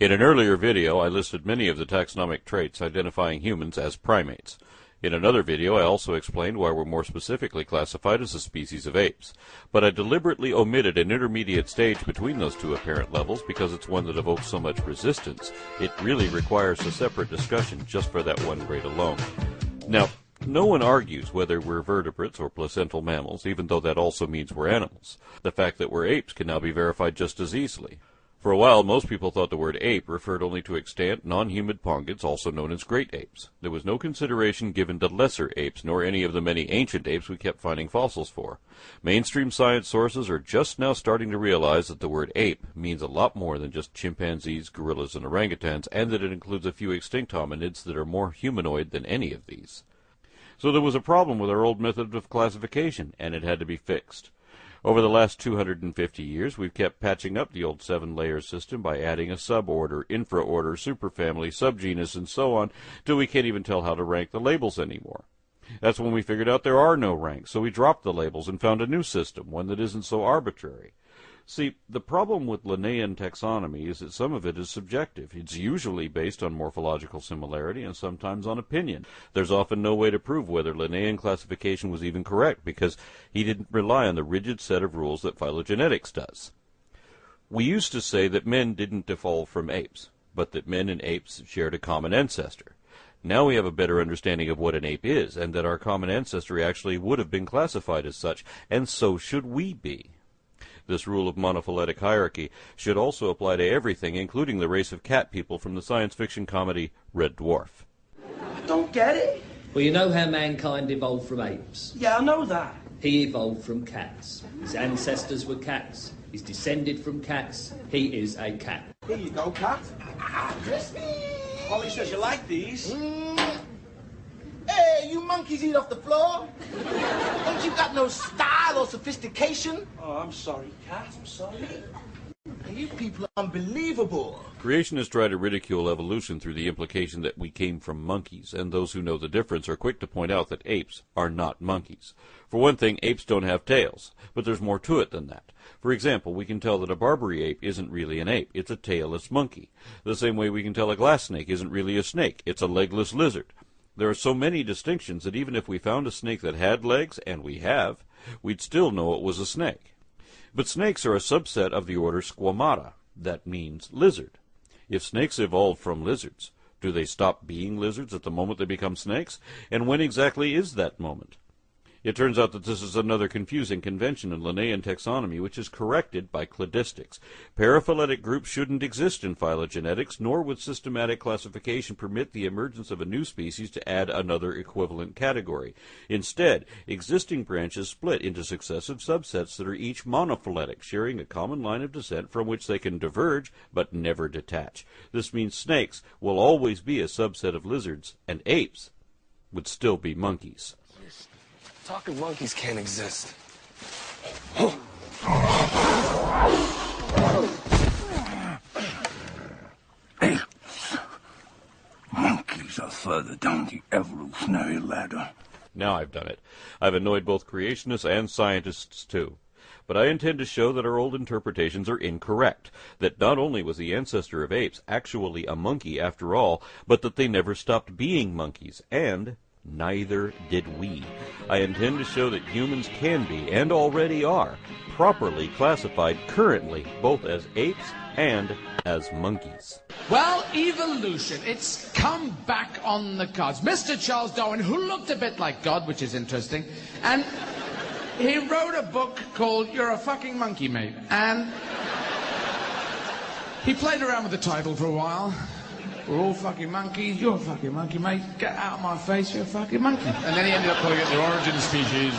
In an earlier video, I listed many of the taxonomic traits identifying humans as primates. In another video, I also explained why we're more specifically classified as a species of apes. But I deliberately omitted an intermediate stage between those two apparent levels because it's one that evokes so much resistance. It really requires a separate discussion just for that one grade alone. Now, no one argues whether we're vertebrates or placental mammals, even though that also means we're animals. The fact that we're apes can now be verified just as easily. For a while, most people thought the word ape referred only to extant, non-humid pongans, also known as great apes. There was no consideration given to lesser apes, nor any of the many ancient apes we kept finding fossils for. Mainstream science sources are just now starting to realize that the word ape means a lot more than just chimpanzees, gorillas, and orangutans, and that it includes a few extinct hominids that are more humanoid than any of these. So there was a problem with our old method of classification, and it had to be fixed. Over the last 250 years, we've kept patching up the old 7-layer system by adding a suborder, infraorder, superfamily, subgenus, and so on, till we can't even tell how to rank the labels anymore. That's when we figured out there are no ranks, so we dropped the labels and found a new system, one that isn't so arbitrary. See, the problem with Linnaean taxonomy is that some of it is subjective. It's usually based on morphological similarity and sometimes on opinion. There's often no way to prove whether Linnaean classification was even correct because he didn't rely on the rigid set of rules that phylogenetics does. We used to say that men didn't evolve from apes, but that men and apes shared a common ancestor. Now we have a better understanding of what an ape is, and that our common ancestry actually would have been classified as such, and so should we be. This rule of monophyletic hierarchy should also apply to everything, including the race of cat people from the science fiction comedy Red Dwarf. I don't get it. Well, you know how mankind evolved from apes? Yeah, I know that. He evolved from cats. His ancestors were cats. He's descended from cats. He is a cat. Here you go, cat. Dress me. Ollie says you like these. Hey, you monkeys eat off the floor? Don't you got no style or sophistication? Oh, I'm sorry, cat. I'm sorry. You people are unbelievable. Creationists try to ridicule evolution through the implication that we came from monkeys, and those who know the difference are quick to point out that apes are not monkeys. For one thing, apes don't have tails, but there's more to it than that. For example, we can tell that a Barbary ape isn't really an ape, it's a tailless monkey. The same way we can tell a glass snake isn't really a snake, it's a legless lizard. There are so many distinctions that even if we found a snake that had legs, and we have, we'd still know it was a snake. But snakes are a subset of the order Squamata. That means lizard. If snakes evolved from lizards, do they stop being lizards at the moment they become snakes? And when exactly is that moment? It turns out that this is another confusing convention in Linnaean taxonomy, which is corrected by cladistics. Paraphyletic groups shouldn't exist in phylogenetics, nor would systematic classification permit the emergence of a new species to add another equivalent category. Instead, existing branches split into successive subsets that are each monophyletic, sharing a common line of descent from which they can diverge but never detach. This means snakes will always be a subset of lizards, and apes would still be monkeys. Talking monkeys can't exist. Monkeys are further down the evolutionary ladder. Now I've done it. I've annoyed both creationists and scientists too. But I intend to show that our old interpretations are incorrect, that not only was the ancestor of apes actually a monkey after all, but that they never stopped being monkeys, and neither did we. I intend to show that humans can be, and already are, properly classified currently both as apes and as monkeys. Well, evolution, it's come back on the cards. Mr. Charles Darwin, who looked a bit like God, which is interesting, and he wrote a book called You're a Fucking Monkey, Mate. And he played around with the title for a while. We're all fucking monkeys. You're a fucking monkey, mate. Get out of my face, you're a fucking monkey. And then he ended up calling it the origin species.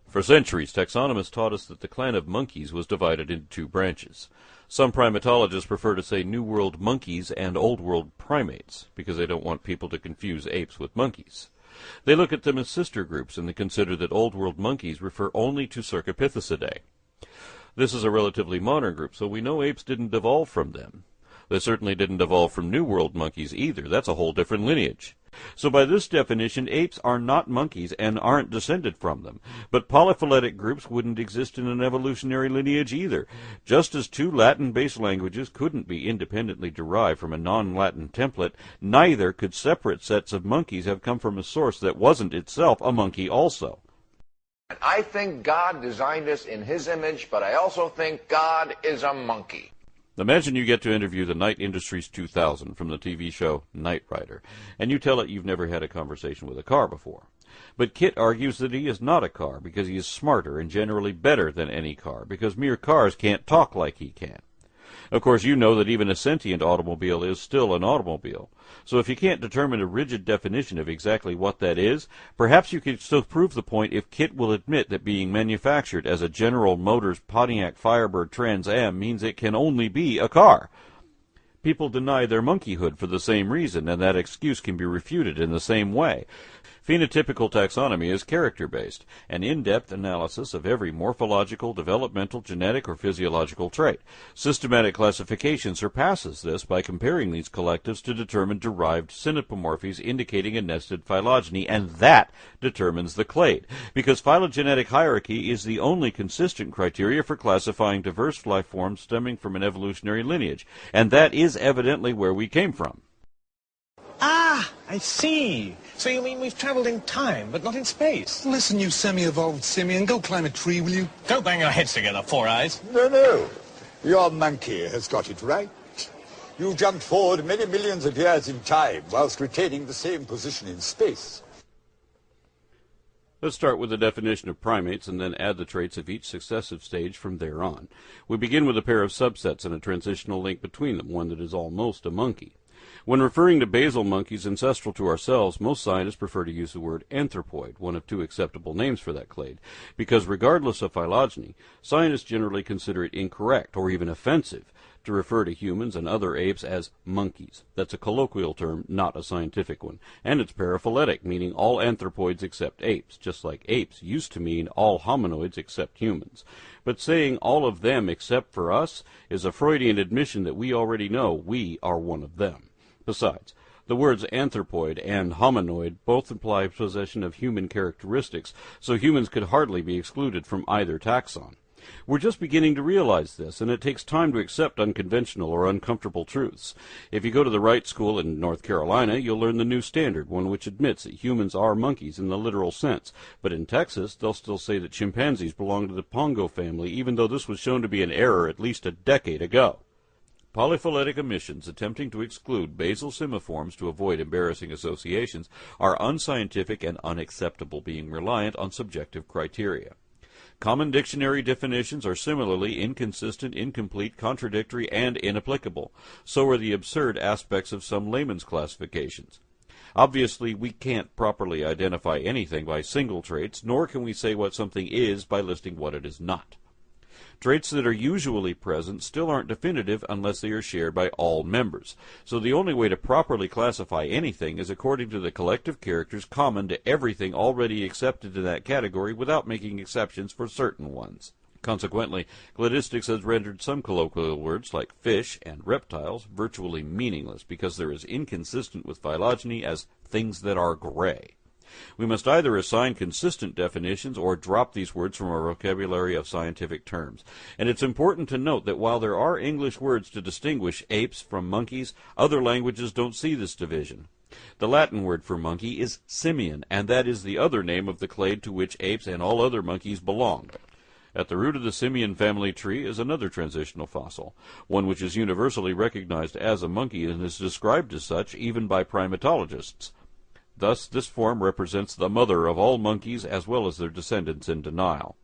For centuries, taxonomists taught us that the clan of monkeys was divided into two branches. Some primatologists prefer to say New World monkeys and Old World primates, because they don't want people to confuse apes with monkeys. They look at them as sister groups, and they consider that Old World monkeys refer only to Cercopithecidae. This is a relatively modern group, so we know apes didn't evolve from them. They certainly didn't evolve from New World monkeys either. That's a whole different lineage. So by this definition, apes are not monkeys and aren't descended from them. But polyphyletic groups wouldn't exist in an evolutionary lineage either. Just as two Latin-based languages couldn't be independently derived from a non-Latin template, neither could separate sets of monkeys have come from a source that wasn't itself a monkey also. I think God designed us in his image, but I also think God is a monkey. Imagine you get to interview the Night Industries 2000 from the TV show Knight Rider, and you tell it you've never had a conversation with a car before. But Kit argues that he is not a car because he is smarter and generally better than any car, because mere cars can't talk like he can. Of course, you know that even a sentient automobile is still an automobile. So if you can't determine a rigid definition of exactly what that is, perhaps you could still prove the point if Kit will admit that being manufactured as a General Motors Pontiac Firebird Trans Am means it can only be a car. People deny their monkeyhood for the same reason, and that excuse can be refuted in the same way. Phenotypical taxonomy is character-based, an in-depth analysis of every morphological, developmental, genetic, or physiological trait. Systematic classification surpasses this by comparing these collectives to determine derived synapomorphies indicating a nested phylogeny, and that determines the clade, because phylogenetic hierarchy is the only consistent criteria for classifying diverse life forms stemming from an evolutionary lineage, and that is evidently where we came from. Ah, I see. So you mean we've traveled in time, but not in space? Listen, you semi-evolved simian, go climb a tree, will you? Don't bang your heads together, Four Eyes. No. Your monkey has got it right. You jumped forward many millions of years in time whilst retaining the same position in space. Let's start with the definition of primates and then add the traits of each successive stage from there on. We begin with a pair of subsets and a transitional link between them, one that is almost a monkey. When referring to basal monkeys ancestral to ourselves, most scientists prefer to use the word anthropoid, one of two acceptable names for that clade, because regardless of phylogeny, scientists generally consider it incorrect or even offensive to refer to humans and other apes as monkeys. That's a colloquial term, not a scientific one, and it's paraphyletic, meaning all anthropoids except apes, just like apes used to mean all hominoids except humans. But saying all of them except for us is a Freudian admission that we already know we are one of them. Besides, the words anthropoid and hominoid both imply possession of human characteristics, so humans could hardly be excluded from either taxon. We're just beginning to realize this, and it takes time to accept unconventional or uncomfortable truths. If you go to the right school in North Carolina, you'll learn the new standard, one which admits that humans are monkeys in the literal sense. But in Texas, they'll still say that chimpanzees belong to the Pongo family, even though this was shown to be an error at least a decade ago. Polyphyletic omissions attempting to exclude basal simiforms to avoid embarrassing associations are unscientific and unacceptable, being reliant on subjective criteria. Common dictionary definitions are similarly inconsistent, incomplete, contradictory, and inapplicable. So are the absurd aspects of some layman's classifications. Obviously, we can't properly identify anything by single traits, nor can we say what something is by listing what it is not. Traits that are usually present still aren't definitive unless they are shared by all members. So the only way to properly classify anything is according to the collective characters common to everything already accepted in that category without making exceptions for certain ones. Consequently, cladistics has rendered some colloquial words like fish and reptiles virtually meaningless because they're as inconsistent with phylogeny as things that are gray. We must either assign consistent definitions or drop these words from our vocabulary of scientific terms. And it's important to note that while there are English words to distinguish apes from monkeys, other languages don't see this division. The Latin word for monkey is simian, and that is the other name of the clade to which apes and all other monkeys belong. At the root of the simian family tree is another transitional fossil, one which is universally recognized as a monkey and is described as such even by primatologists. Thus, this form represents the mother of all monkeys as well as their descendants in denial.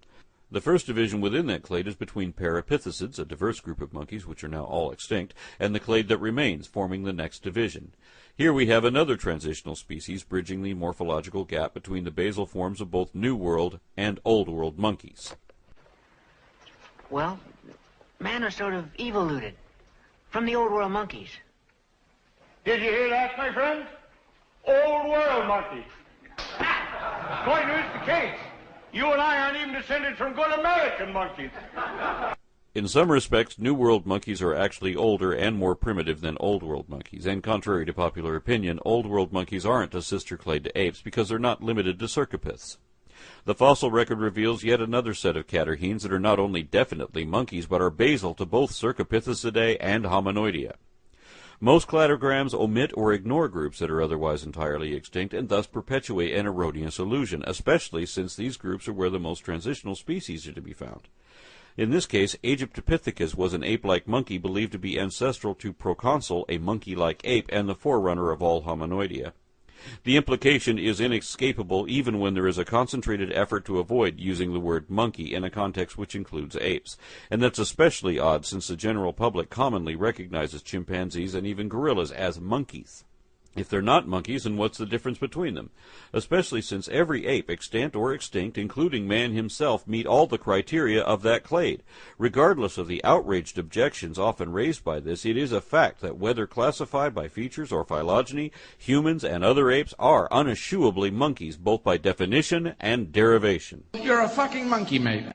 The first division within that clade is between parapithecids, a diverse group of monkeys which are now all extinct, and the clade that remains, forming the next division. Here we have another transitional species bridging the morphological gap between the basal forms of both New World and Old World monkeys. Well, man are sort of evoluted from the Old World monkeys. Did you hear that, my friend? Old World monkey. Quite is the case. You and I aren't even descended from good American monkeys. In some respects, New World monkeys are actually older and more primitive than Old World monkeys, and contrary to popular opinion, Old World monkeys aren't a sister clade to apes because they're not limited to cercopiths. The fossil record reveals yet another set of catarrhines that are not only definitely monkeys, but are basal to both Cercopithecidae and Hominoidea. Most cladograms omit or ignore groups that are otherwise entirely extinct and thus perpetuate an erroneous illusion, especially since these groups are where the most transitional species are to be found. In this case, Aegyptopithecus was an ape-like monkey believed to be ancestral to Proconsul, a monkey-like ape, and the forerunner of all Hominoidea. The implication is inescapable even when there is a concentrated effort to avoid using the word monkey in a context which includes apes, and that's especially odd since the general public commonly recognizes chimpanzees and even gorillas as monkeys. If they're not monkeys, then what's the difference between them? Especially since every ape, extant or extinct, including man himself, meet all the criteria of that clade. Regardless of the outraged objections often raised by this, it is a fact that whether classified by features or phylogeny, humans and other apes are uneschewably monkeys, both by definition and derivation. You're a fucking monkey, mate.